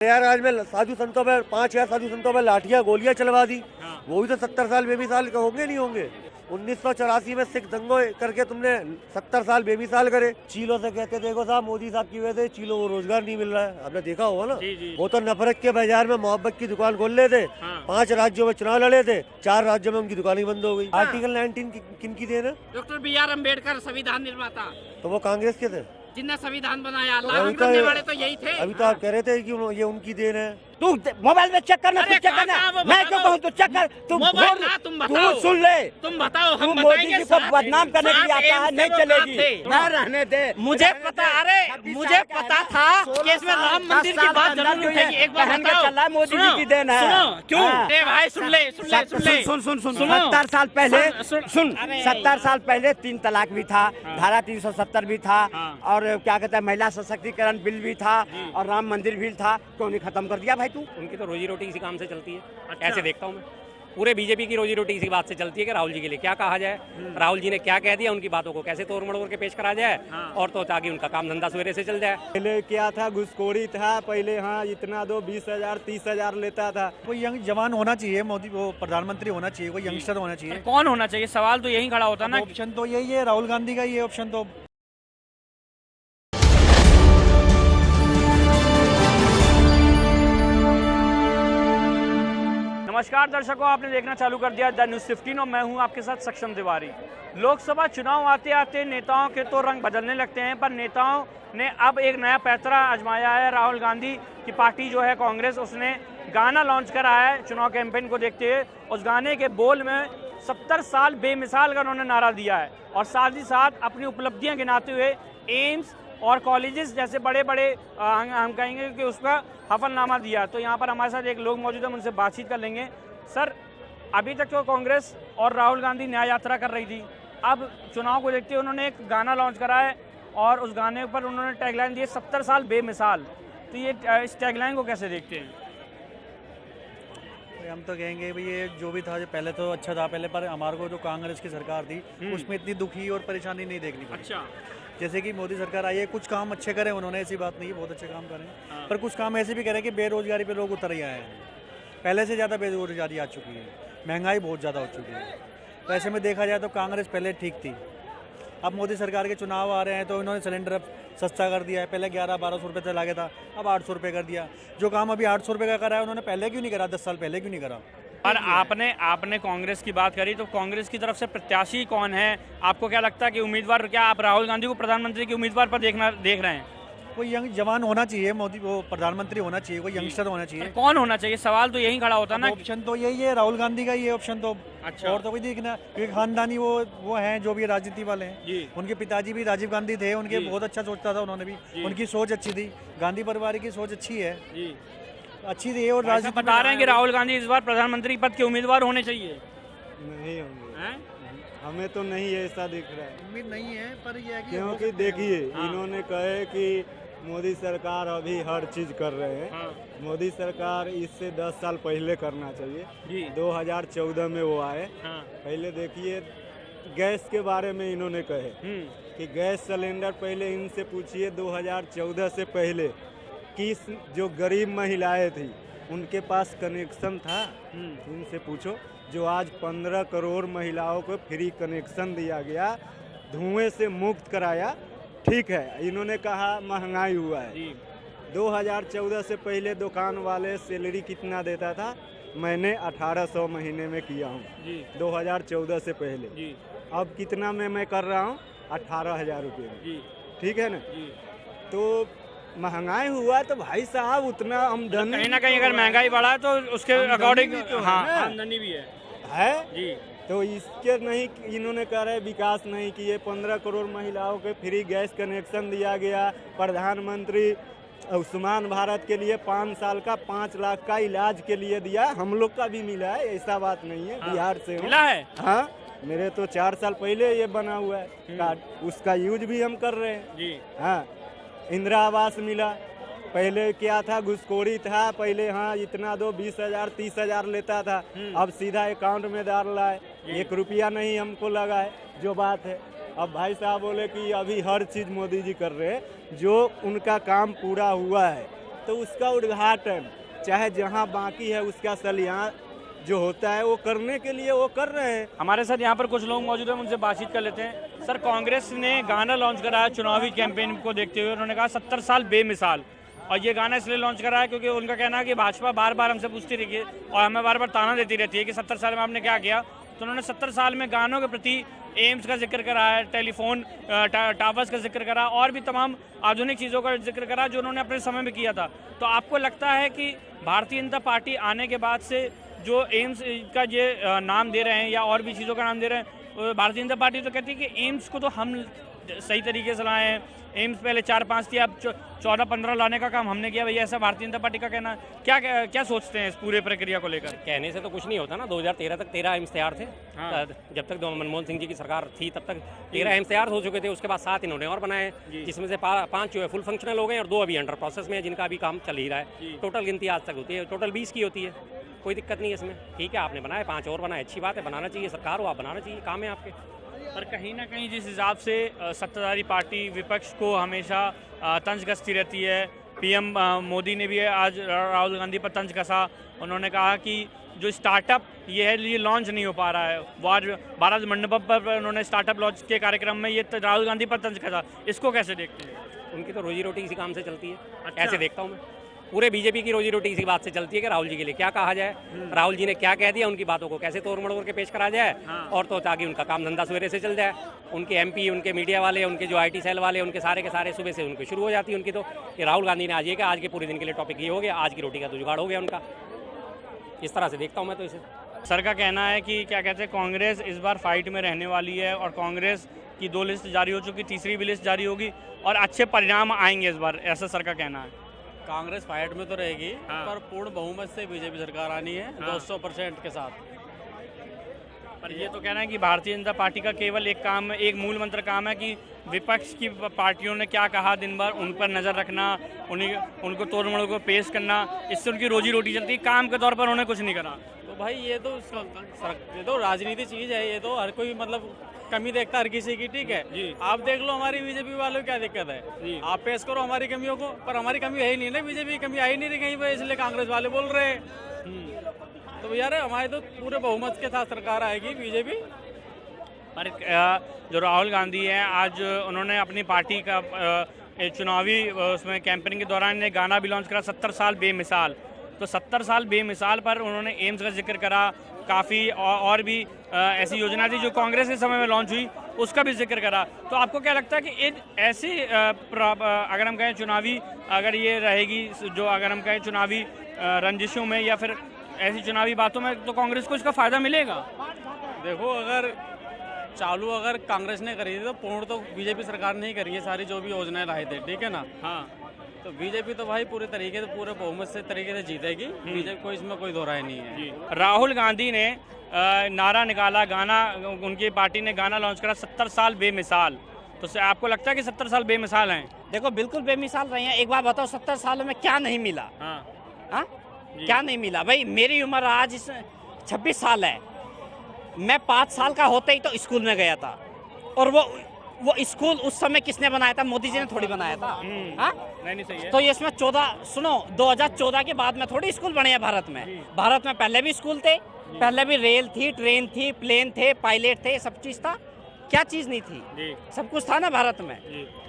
प्रयागराज में साधु संतों पर 5,000 साधु संतों पर लाठियां गोलियां चलवा दी। वो भी तो 70 साल बेमिसाल के होंगे नहीं होंगे। 1984 में सिख दंगों करके तुमने 70 साल बेमिसाल करे। चीलों से कहते देखो साहब मोदी साहब की वजह से चीलों को रोजगार नहीं मिल रहा है, आपने देखा होगा ना। वो तो नफरत के बाजार में मोहब्बत की दुकान खोल ले थे। 5 राज्यों में चुनाव लड़े थे, 4 राज्यों में उनकी दुकान ही बंद हो गई। आर्टिकल 19 किन की देन है? डॉक्टर BR अम्बेडकर संविधान निर्माता। तो वो कांग्रेस के थे जिनने संविधान बनाया, लागू करने वाले तो यही थे। अभी तो आप कह रहे थे कि ये उनकी देन है। तू मोबाइल में चेक करना, तू चेक करना, मैं क्यों कहूँ तू चेक कर, तुम सुन ले, तुम बताओ, हम मोदी जी को बदनाम करने के लिए आता है, नहीं चलेगी, मैं रहने दे। मुझे पता, अरे मुझे पता था कि इसमें राम मंदिर की बात जरूर उठेगी। एक बार बताओ, चला मोदी जी की देन है। सुनो क्यों? अरे भाई सुन ले 70 साल पहले 70 साल पहले 3 तलाक भी था, धारा 370 भी था, और क्या कहते हैं महिला सशक्तिकरण बिल भी था, और राम मंदिर भी था। क्यों नहीं खत्म कर दिया भाई तू? उनकी तो रोजी रोटी इसी काम से चलती है। ऐसे देखता हूँ मैं, पूरे बीजेपी की रोजी रोटी इसी बात से चलती है कि राहुल जी के लिए क्या कहा जाए, राहुल जी ने क्या कह दिया, उनकी बातों को कैसे तोड़ मड़ोड़ के पेश करा जाए, और तो ताकि उनका काम धंधा सवेरे से चल जाए। पहले क्या था, घुसखोरी था पहले। हाँ, इतना दो 20,000 30,000 लेता था। कोई यंग जवान होना चाहिए, मोदी वो प्रधानमंत्री होना चाहिए, कोई यंगस्टर होना चाहिए। कौन होना चाहिए? सवाल तो यही खड़ा होता ना। ऑप्शन तो यही है, राहुल गांधी का ये ऑप्शन तो। नमस्कार दर्शकों, आपने देखना चालू कर दिया द न्यूज़ 15 और मैं हूं आपके साथ सक्षम तिवारी। लोकसभा चुनाव आते आते नेताओं के तो रंग बदलने लगते हैं, पर नेताओं ने अब एक नया पैंतरा आजमाया है। राहुल गांधी की पार्टी जो है कांग्रेस, उसने गाना लॉन्च करा है चुनाव कैंपेन को देखते हुए। उस गाने के बोल में 70 साल बेमिसाल का उन्होंने नारा दिया है, और साथ ही साथ अपनी उपलब्धियाँ गिनाते हुए एम्स और कॉलेजेस जैसे बड़े बड़े हम कहेंगे कि उसका हफलनामा दिया। तो यहाँ पर हमारे साथ एक लोग मौजूद हैं, उनसे बातचीत कर लेंगे। सर, अभी तक तो कांग्रेस और राहुल गांधी न्याय यात्रा कर रही थी, अब चुनाव को देखते हुए उन्होंने एक गाना लॉन्च करा है, और उस गाने पर उन्होंने टैगलाइन दी है 70 साल बेमिसाल। तो ये इस टैगलाइन को कैसे देखते हैं? हम तो कहेंगे भाई ये जो भी था जो पहले तो अच्छा था पहले, पर हमारे को जो कांग्रेस की सरकार थी उसमें इतनी दुखी और परेशानी नहीं देखनी पड़ी। अच्छा, जैसे कि मोदी सरकार आई है, कुछ काम अच्छे करे उन्होंने, ऐसी बात नहीं है, बहुत अच्छे काम करें, पर कुछ काम ऐसे भी करें कि बेरोजगारी पे लोग उतर ही आए हैं। पहले से ज़्यादा बेरोजगारी आ चुकी है, महंगाई बहुत ज़्यादा हो चुकी है। तो ऐसे में देखा जाए तो कांग्रेस पहले ठीक थी। अब मोदी सरकार के चुनाव आ रहे हैं तो इन्होंने सिलेंडर अब सस्ता कर दिया है। पहले 1100-1200 रुपये चला गया था, अब 800 रुपये कर दिया। जो काम अभी 800 रुपये का करा है उन्होंने पहले क्यों नहीं करा, 10 साल पहले क्यों नहीं करा? और आपने कांग्रेस की बात करी, तो कांग्रेस की तरफ से प्रत्याशी कौन है? आपको क्या लगता है कि उम्मीदवार, क्या आप राहुल गांधी को प्रधानमंत्री के उम्मीदवार पर देख रहे हैं? कोई यंग जवान होना चाहिए, मोदी वो प्रधानमंत्री होना चाहिए, कोई यंगस्टर होना चाहिए। कौन होना चाहिए? सवाल तो यही खड़ा होता ना। ऑप्शन तो यही है, राहुल गांधी का ये ऑप्शन तो। अच्छा। और तो कोई देखना, क्योंकि खानदानी वो हैं जो भी राजनीति वाले हैं। उनके पिताजी भी राजीव गांधी थे, उनके बहुत अच्छा सोचता था उन्होंने भी, उनकी सोच अच्छी थी। गांधी परिवार की सोच अच्छी है, अच्छी थी। और राजनीति बता रहे हैं कि राहुल गांधी इस बार प्रधानमंत्री पद के उम्मीदवार होने चाहिए। नहीं होंगे, हमें तो नहीं ऐसा दिख रहा है। उम्मीद नहीं है, पर यह है कि क्योंकि देखिए इन्होंने कहे कि मोदी सरकार अभी हर चीज कर रहे हैं। मोदी सरकार इससे 10 साल पहले करना चाहिए। 2014 में वो आए। पहले देखिए गैस के बारे में इन्होंने कहे कि गैस सिलेंडर पहले इनसे पूछिए 2014 से पहले किस जो गरीब महिलाएं थी उनके पास कनेक्शन था, इनसे पूछो। जो आज 15 करोड़ महिलाओं को फ्री कनेक्शन दिया गया, धुएं से मुक्त कराया, ठीक है। इन्होंने कहा महंगाई हुआ है। 2014 से पहले दुकान वाले सैलरी कितना देता था? मैंने 1800 महीने में किया हूँ 2014 से पहले। अब कितना में मैं कर रहा हूँ? 18,000 रुपये में, ठीक है ना। तो महंगाई हुआ तो भाई साहब उतना आमदनी, कहीं ना कहीं अगर महंगाई बढ़ा तो उसके अकॉर्डिंग आमदनी भी है जी। तो इसके नहीं, इन्होंने कह रहे विकास नहीं किए। 15 करोड़ महिलाओं के फ्री गैस कनेक्शन दिया गया। प्रधानमंत्री आयुष्मान भारत के लिए 5 साल का 5 लाख का इलाज के लिए दिया। हम लोग का भी मिला है, ऐसा बात नहीं है। बिहार से मिला है। हाँ, मेरे तो 4 साल पहले ये बना हुआ है कार्ड, उसका यूज भी हम कर रहे हैं जी। हाँ, इंदिरा आवास मिला। पहले क्या था, घुसखोरी था पहले। हाँ, इतना दो 20,000 30,000 लेता था, अब सीधा अकाउंट में डाल रहा है। 1 रुपया नहीं हमको लगा है, जो बात है। अब भाई साहब बोले कि अभी हर चीज़ मोदी जी कर रहे हैं, जो उनका काम पूरा हुआ है। तो उसका उद्घाटन चाहे जहाँ बाकी है उसका सलियान जो होता है वो करने के लिए वो कर रहे हैं। हमारे साथ यहाँ पर कुछ लोग मौजूद हैं, उनसे बातचीत कर लेते हैं। सर, कांग्रेस ने गाना लॉन्च कराया चुनावी कैंपेन को देखते हुए, उन्होंने कहा 70 साल बेमिसाल, और ये गाना इसलिए लॉन्च करा है क्योंकि उनका कहना है कि भाजपा बार बार हमसे पूछती रही है और हमें बार बार ताना देती रहती है कि 70 साल में आपने क्या किया। तो उन्होंने 70 साल में गानों के प्रति एम्स का जिक्र करा है, टेलीफोन टावर्स का जिक्र करा, और भी तमाम आधुनिक चीज़ों का जिक्र करा जो उन्होंने अपने समय में किया था। तो आपको लगता है कि भारतीय जनता पार्टी आने के बाद से जो एम्स का ये नाम दे रहे हैं या और भी चीज़ों का नाम दे रहे हैं, भारतीय जनता पार्टी तो कहती है कि एम्स को तो हम सही तरीके से लाए हैं, एम्स पहले 4-5 थी, अब 14-15 लाने का काम हमने किया। भैया ऐसा भारतीय जनता पार्टी का कहना है। क्या सोचते हैं इस पूरे प्रक्रिया को लेकर? कहने से तो कुछ नहीं होता ना। 2013 तक 13 एम्स तैयार थे। हाँ। जब तक मनमोहन सिंह जी की सरकार थी तब तक 13 एम्स तैयार हो चुके थे। उसके बाद 7 इन्होंने और बनाए, जिसमें से 5 जो है फुल फंक्शनल हो गए और 2 अभी अंडर प्रोसेस में है, जिनका अभी काम चल ही रहा है। टोटल गिनती आज तक होती है, टोटल 20 की होती है, कोई दिक्कत नहीं है इसमें। ठीक है, आपने बनाए, 5 और बनाए, अच्छी बात है, बनाना चाहिए। सरकार हो, आप बनाना चाहिए, काम है आपके। पर कहीं ना कहीं जिस हिसाब से सत्ताधारी पार्टी विपक्ष को हमेशा तंज कसती रहती है, पीएम मोदी ने भी आज राहुल गांधी पर तंज कसा। उन्होंने कहा कि जो स्टार्टअप ये लॉन्च नहीं हो पा रहा है। भारत मंडपम पर उन्होंने स्टार्टअप लॉन्च के कार्यक्रम में ये राहुल गांधी पर तंज कसा। इसको कैसे देखते हैं? उनकी तो रोजी रोटी इसी काम से चलती है। अच्छा। ऐसे देखता हूँ मैं, पूरे बीजेपी की रोजी रोटी इसी बात से चलती है कि राहुल जी के लिए क्या कहा जाए, राहुल जी ने क्या कह दिया, उनकी बातों को कैसे तोड़ मड़ोड़ के पेश करा जाए। हाँ। और तो ताकि उनका काम धंधा सवेरे से चल जाए। उनके एमपी, उनके मीडिया वाले, उनके जो आईटी सेल वाले, उनके सारे के सारे सुबह से उनकी शुरू हो जाती है उनकी तो कि राहुल गांधी ने आज ये कहा, आज के पूरे दिन के लिए टॉपिक ये हो गया, आज की रोटी का तो जुगाड़ हो गया उनका। इस तरह से देखता हूँ मैं तो इसे। सर का कहना है कि क्या कहते हैं, कांग्रेस इस बार फाइट में रहने वाली है और कांग्रेस की 2 लिस्ट जारी हो चुकी, तीसरी भी लिस्ट जारी होगी और अच्छे परिणाम आएंगे इस बार, ऐसा सर का कहना है। कांग्रेस फाइट में तो रहेगी। हाँ। पर पूर्ण बहुमत से बीजेपी सरकार आनी है। हाँ। 200% के साथ। पर ये तो कहना है कि भारतीय जनता पार्टी का केवल एक मूल मंत्र काम है कि विपक्ष की पार्टियों ने क्या कहा दिन भर उन पर नज़र रखना, उनको तोड़ मड़ोड़ को पेश करना, इससे उनकी रोजी रोटी चलती है। काम के तौर पर उन्होंने कुछ नहीं करा। तो भाई ये तो राजनीति चीज़ है। ये तो हर कोई मतलब कमी देखता हर किसी की। ठीक है जी। आप देख लो हमारी बीजेपी वालों को क्या दिक्कत है जी। आप पेश करो हमारी कमियों को, पर हमारी कमी है ही नहीं ना, बीजेपी की कमी आई नहीं रही कहीं पर, इसलिए कांग्रेस वाले बोल रहे हैं। तो यार हमारे तो पूरे बहुमत के साथ सरकार आएगी बीजेपी। पर जो राहुल गांधी हैं, आज उन्होंने अपनी पार्टी का चुनावी उसमें कैंपेनिंग के दौरान एक गाना भी लॉन्च करा, 70 साल बेमिसाल। तो 70 साल बेमिसाल पर उन्होंने एम्स का जिक्र करा, काफ़ी और भी ऐसी योजना थी जो कांग्रेस के समय में लॉन्च हुई, उसका भी जिक्र करा। तो आपको क्या लगता है कि इन ऐसी अगर हम कहें चुनावी, अगर ये रहेगी जो अगर हम कहें चुनावी रंजिशों में या फिर ऐसी चुनावी बातों में, तो कांग्रेस को इसका फ़ायदा मिलेगा? देखो अगर कांग्रेस ने करी थी तो पूर्ण तो बीजेपी सरकार ने ही करी है सारी जो भी योजनाएं लाए थे। ठीक है ना। हाँ। तो बीजेपी तो भाई पूरे तरीके से पूरे बहुमत से तरीके से जीतेगी। बीजेपी को इसमें कोई दो राय नहीं है। राहुल गांधी ने नारा निकाला, गाना, उनकी पार्टी ने गाना लॉन्च करा 70 साल बेमिसाल। तो आपको लगता है कि 70 साल बेमिसाल हैं? देखो बिल्कुल बेमिसाल रहे हैं। एक बार बताओ 70 सालों में क्या नहीं मिला? हाँ? क्या नहीं मिला भाई? मेरी उम्र आज 26 साल है। मैं 5 साल का होते ही तो स्कूल में गया था, और वो स्कूल उस समय किसने बनाया था? मोदी जी ने थोड़ी बनाया था। हाँ? नहीं सही है। तो इसमें 2014 के बाद में थोड़ी स्कूल बने हैं भारत में। भारत में पहले भी स्कूल थे, पहले भी रेल थी, ट्रेन थी, प्लेन थे, पायलट थे, सब चीज था। क्या चीज नहीं थी? सब कुछ था ना भारत में।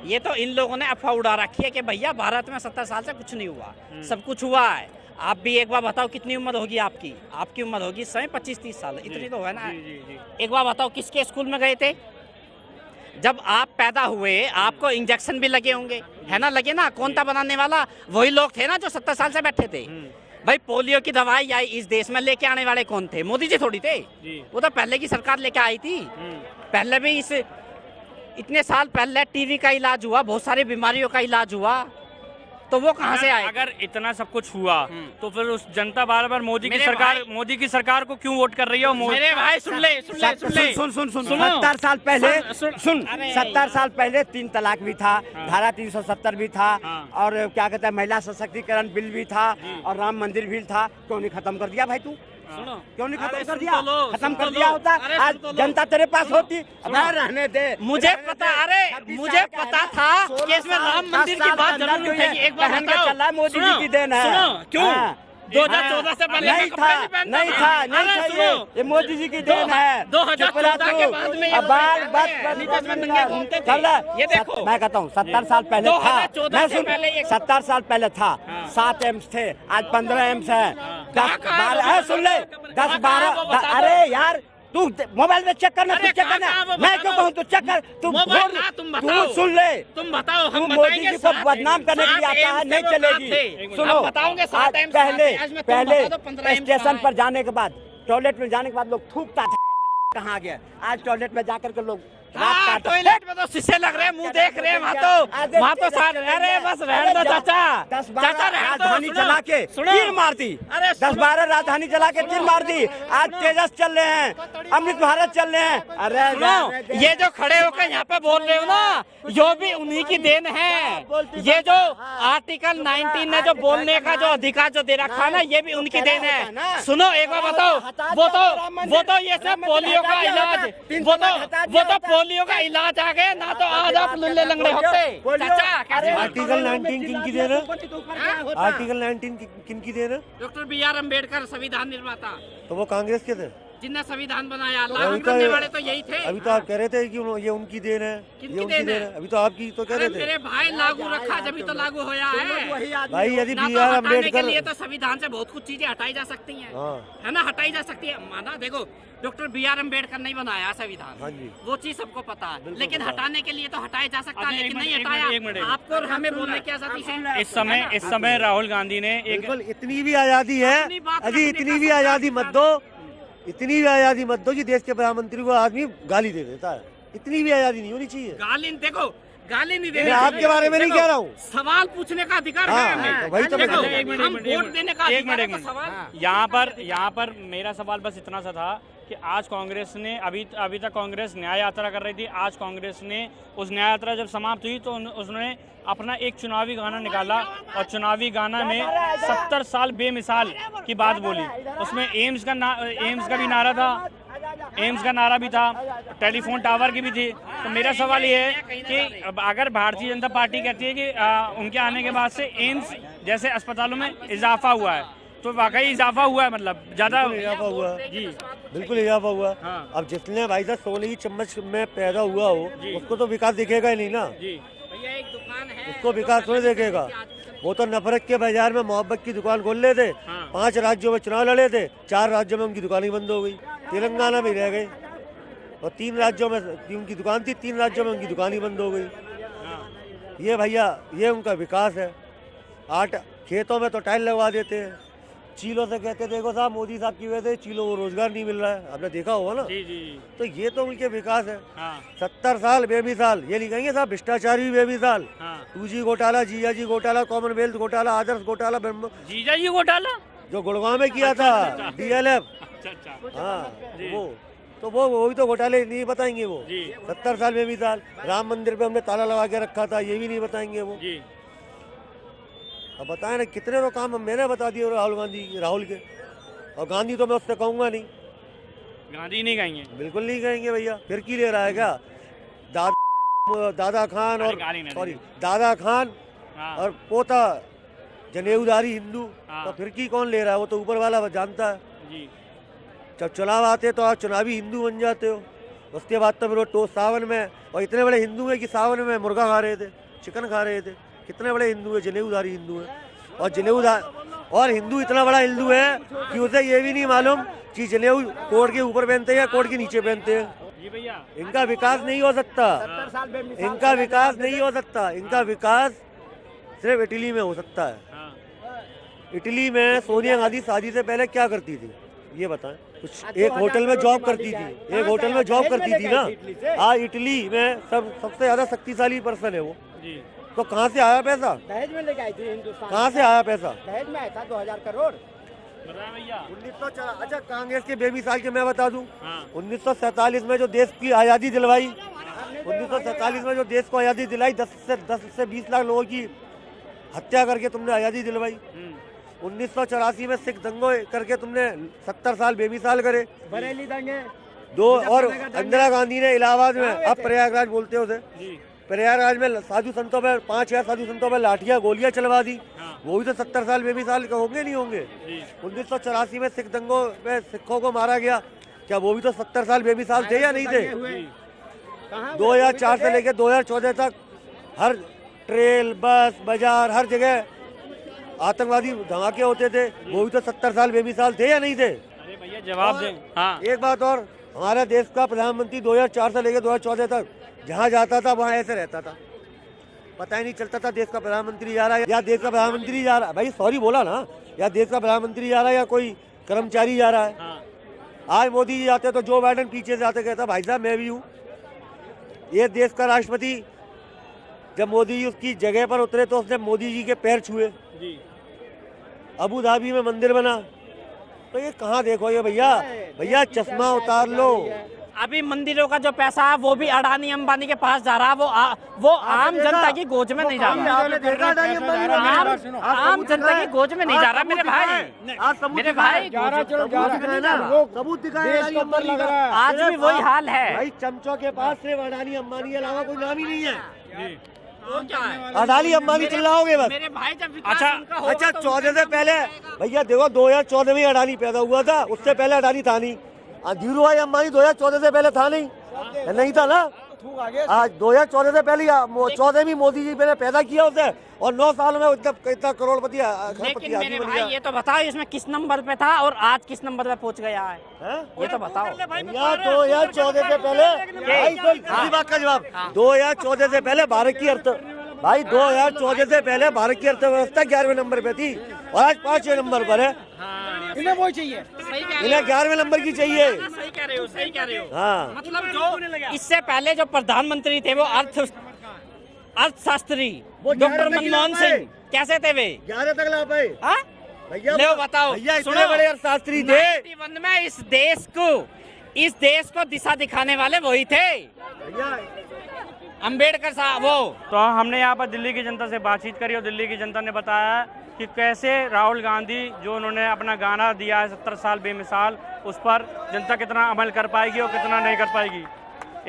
ये तो इन लोगों ने अफवाह उड़ा रखी है कि भैया भारत में 70 साल से कुछ नहीं हुआ। सब कुछ हुआ है। आप भी एक बार बताओ कितनी उम्र होगी आपकी? आपकी उम्र होगी इस समय 25-30 साल, इतनी तो है ना। एक बार बताओ किसके स्कूल में गए थे? जब आप पैदा हुए आपको इंजेक्शन भी लगे होंगे, है ना? लगे ना। कौन था बनाने वाला? वही लोग थे ना जो 70 साल से बैठे थे। भाई पोलियो की दवाई आई इस देश में, लेके आने वाले कौन थे? मोदी जी थोड़ी थे। वो तो पहले की सरकार लेके आई थी। पहले भी इतने साल पहले टीवी का इलाज हुआ, बहुत सारी बीमारियों का इलाज हुआ, तो वो कहाँ से आए? अगर इतना सब कुछ हुआ तो फिर उस जनता बार बार मोदी की सरकार को क्यों वोट कर रही है? मेरे भाई सुन ले 70 साल पहले 70 साल पहले 3 तलाक भी था, धारा 370 भी था, और क्या कहते हैं महिला सशक्तिकरण बिल भी था, और राम मंदिर भी था। क्यों नहीं खत्म कर दिया भाई तू? क्यों नहीं खत्म कर दिया? खत्म कर दिया होता, आज जनता तेरे पास होती। अब रहने दे, मुझे पता, अरे मुझे पता था कि इसमें राम मंदिर की बात जरूर उठेगी। एक बार बताओ, चला मोदी जी की देन है। सुनो, क्यों 2014 से पहले नहीं था ये मोदी जी की देन है। 2014 के बाद में ये देखो, मैं कहता हूँ 70 साल पहले था, मैं सुन 70 साल पहले था 7 एम्स थे, आज 15 एम्स है, 10-12 सुन ले 10-12। अरे यार तू मोबाइल में चेक करना, तू चेक करना, मैं क्यों कहूँ तू चेक कर, तू सुन ले, तुम बताओ, तू मोदी जी को बदनाम करने के लिए आता है, नहीं चलेगी। सुनो, आज पहले स्टेशन पर जाने के बाद, टॉयलेट में जाने के बाद लोग थूकता था, कहाँ गया? आज टॉयलेट में जाकर के लोग टॉयलेट में तो शीशे लग रहे हैं, मुंह देख रहे हैं, वहाँ तो साथ अरे बस रहने दो चाचा। 10-12 राजधानी चला के तीर मार दी, 10-12 राजधानी चला के तीर मार दी। आज तेजस चल रहे हैं, अमृत भारत चल रहे हैं। अरे ये जो खड़े होकर यहाँ पे बोल रहे हो ना, यो भी उन्हीं की देन है। ये जो आर्टिकल 19 ने जो बोलने का जो अधिकार जो दे रखा है ना, ये भी उनकी देन है। सुनो एक बार बताओ, वो तो ये सब पोलियो का इलाज, वो तो पोलियो का इलाज आ गए ना, तो आज आप लुल्ले लंगड़े होते। चाचा आर्टिकल 19 किन की देन है? आर्टिकल 19 किन की देन है? डॉक्टर BR अम्बेडकर संविधान निर्माता, तो वो कांग्रेस के थे जिनने संविधान बनाया। लागू करने वाले तो यही थे। अभी तो आप कह रहे थे कि ये उनकी देन है, ये उनकी देन है। अभी तो आपकी तो कह रहे थे। मेरे भाई लागू रखा जब तो लागू होया है भाई। यदि ना, BR तो अम्बेडकर के लिए तो संविधान से बहुत कुछ चीजें हटाई जा सकती हैं, है ना, हटाई जा सकती है। माना देखो, डॉक्टर BR अम्बेडकर नहीं बनाया संविधान, वो चीज सबको पता है, लेकिन हटाने के लिए तो हटाया जा सकता है, लेकिन नहीं हटाया। आपको और हमें बोलने की आजादी है। इस समय राहुल गांधी ने एक इतनी भी आजादी है, अजी इतनी भी आजादी मत दो, इतनी भी आजादी मत दो कि देश के प्रधानमंत्री को आदमी गाली दे देता है। इतनी भी आजादी नहीं होनी चाहिए। गाली देखो, गाली नहीं देने, मैं आपके बारे में नहीं कह रहा हूँ, सवाल पूछने का अधिकार है हमें। वही तो मैं कह रहा हूँ। हम वोट देने का अधिकार है, तो सवाल यहाँ पर मेरा सवाल बस इतना सा था कि आज कांग्रेस ने अभी तक कांग्रेस न्याय यात्रा कर रही थी। आज कांग्रेस ने उस न्याय यात्रा जब समाप्त हुई तो उसने अपना एक चुनावी गाना निकाला, और चुनावी गाना में 70 साल बेमिसाल की बात बोली। उसमें एम्स का भी नारा था, एम्स का नारा भी था, टेलीफोन टावर की भी थी। तो मेरा सवाल ये है कि अगर भारतीय जनता पार्टी कहती है कि उनके आने के बाद से एम्स जैसे अस्पतालों में इजाफा हुआ है, तो वाकई इजाफा हुआ है, मतलब ज्यादा इजाफा हुआ जी, बिल्कुल इजाफा हुआ। अब जितने भाई साहब सोने की चम्मच में पैदा हुआ हो, उसको तो विकास दिखेगा ही नहीं ना। भैया एक दुकान है, उसको विकास थोड़ी देखेगा। वो तो नफरत के बाजार में मोहब्बत की दुकान खोल ले थे। 5 राज्यों में चुनाव लड़े थे, 4 राज्यों में उनकी दुकान ही बंद हो गई, तेलंगाना में रह गए। और 3 राज्यों में उनकी दुकान थी, 3 राज्यों में उनकी दुकान ही बंद हो गई। ये भैया ये उनका विकास है। खेतों में तो टाइल लगवा देते हैं, चीलों से कहते देखो साहब मोदी साहब की वजह से चीलों को रोजगार नहीं मिल रहा है, आपने देखा होगा ना। जी जी। तो ये तो उनके विकास है। 70 साल बेमिसाल, ये लिखेंगे साहब भ्रष्टाचारी बेमिसाल। 2G घोटाला, जीजाजी घोटाला, कॉमनवेल्थ घोटाला, आदर्श घोटाला, जीजाजी घोटाला जो गुड़गांव में किया था DLF। हाँ वो वही तो घोटाले नहीं बताएंगे वो। 70 साल बेमिसाल। राम मंदिर पे हमने ताला लगा के रखा था, ये भी नहीं बताएंगे वो। अब बताए ना कितने तो काम मैंने बता दिए राहुल के। और गांधी तो मैं उससे कहूँगा नहीं, गांधी नहीं कहेंगे, बिल्कुल नहीं कहेंगे भैया। फिर की ले रहा है क्या? दादा खान और दादा खान और पोता जनेऊधारी हिंदू, तो फिर की कौन ले रहा है? वो तो ऊपर वाला जानता है। जब चुनाव आते तो आप चुनावी हिंदू बन जाते हो, उसके बाद तो फिर वो सावन में, और इतने बड़े हिंदू है कि सावन में मुर्गा खा रहे थे, चिकन खा रहे थे। कितने बड़े हिंदू है, जनेऊधारी हिंदू है। और हिंदू इतना बड़ा हिंदू है कि उसे ये भी नहीं मालूम कि जनेऊ कोट के ऊपर पहनते हैं या कोट के नीचे पहनते हैं। इनका विकास नहीं हो सकता, इनका विकास नहीं हो सकता। इनका विकास सिर्फ इटली में हो सकता है। इटली में सोनिया गांधी शादी से पहले क्या करती थी ये बताएं? कुछ एक होटल में जॉब करती थी, एक होटल में जॉब करती थी ना। आज इटली में सबसे ज्यादा शक्तिशाली पर्सन है वो। तो कहाँ से आया पैसा? दहेज में लेके आई थी हिंदुस्तान। कहाँ से आया पैसा? दहेज में आया था 2000 करोड़। अच्छा कांग्रेस के बेमिसाल के मैं बता दूं, 1947 में जो देश की आज़ादी दिलवाई, 1947 में जो देश को आज़ादी दिलाई, 10 से 20 लाख लोगों की हत्या करके तुमने आज़ादी दिलवाई। 1984 में सिख दंगों करके तुमने 70 साल बेमिसाल करे। बरेली दंगे दो और इंदिरा गांधी ने इलाहाबाद में, अब प्रयागराज बोलते हैं उसे, प्रयागराज में साधु संतों पर 5000 साधु संतों पर लाठियां गोलियां चलवा दी। वो भी तो 70 साल बेमिसाल के होंगे नहीं होंगे। 1984 में सिख दंगों में सिखों को मारा गया, क्या वो भी तो 70 साल बेमिसाल थे या नहीं थे? 2004 से लेकर 2014 तक हर ट्रेल, बस, बाजार, हर जगह आतंकवादी धमाके होते थे। वो भी तो 70 साल बेमिसाल थे या नहीं थे? अरे भैया जवाब दें। हाँ, एक बात और, हमारे देश का प्रधानमंत्री 2004 से लेकर 2014 तक जहाँ जाता था वहाँ ऐसे रहता था, पता ही नहीं चलता था देश का प्रधानमंत्री जा रहा है या देश का प्रधानमंत्री जा रहा है। भाई सॉरी बोला ना, या देश का प्रधानमंत्री जा रहा है या कोई कर्मचारी जा रहा है। आज मोदी जी जाते तो जो बाइडेन पीछे से आते कहता भाई साहब मैं भी हूँ। ये देश का राष्ट्रपति जब मोदी जी उसकी जगह पर उतरे तो उसने मोदी जी के पैर छुए। अबू धाबी में मंदिर बना, तो ये कहाँ देखो ये भैया चश्मा उतार लो। अभी मंदिरों का जो पैसा है वो भी अडानी अंबानी के पास जा रहा है, वो आम जनता की गोद में नहीं जा रहा। आम जनता की गोद में नहीं जा रहा। मेरे भाई सबूत दिखाए, आज भी वही हाल है। भाई चमचों के पास सिर्फ अडानी अंबानी के अलावा कोई नाम ही नहीं है। अडानी अंबानी चिल्लाओगे बस। मेरे भाई जब अच्छा 14 से पहले भैया देखो 2014 में अडानी पैदा हुआ था, उससे पहले अडानी था नहीं। धीरू भाई अंबानी 2014 से पहले था नहीं था ना। आज 2014 से पहले 14 में मोदी जी ने पैदा किया उसे, और 9 साल में इतना करोड़पति लेकिन मेरे भाई ये तो बताओ इसमें किस नंबर पे था और आज किस नंबर पे पहुंच गया है, ये तो बताओ। 2014 से पहले इसी बात का जवाब, 2014 से पहले भारत की 2014 से पहले भारत की अर्थव्यवस्था 11वें नंबर पे थी और आज 5वें नंबर पर है। इन्हें वही चाहिए, इन्हें 11वें नंबर की चाहिए। सही कह रहे हो। हाँ, मतलब जो इससे पहले जो प्रधानमंत्री थे वो अर्थशास्त्री डॉक्टर मनमोहन सिंह, कैसे थे वे? 11 तक ला पाए भैया। ले बताओ, भैया इतने बड़े अर्थशास्त्री थे। 91 में इस देश को दिशा दिखाने वाले वही थे, अंबेडकर साहब। वो तो हमने यहाँ पर दिल्ली की जनता से बातचीत करी और दिल्ली की जनता ने बताया कि कैसे राहुल गांधी जो उन्होंने अपना गाना दिया है 70 साल बेमिसाल, उस पर जनता कितना अमल कर पाएगी और कितना नहीं कर पाएगी।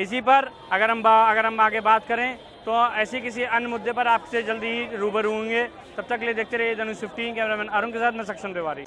इसी पर अगर हम आगे बात करें तो ऐसे किसी अन्य मुद्दे पर आपसे जल्दी ही रूबरू होंगे। तब तक के लिए देखते रहिए द न्यूज़ 15। कैमरामैन अरुण के साथ मैं सक्षम तिवारी।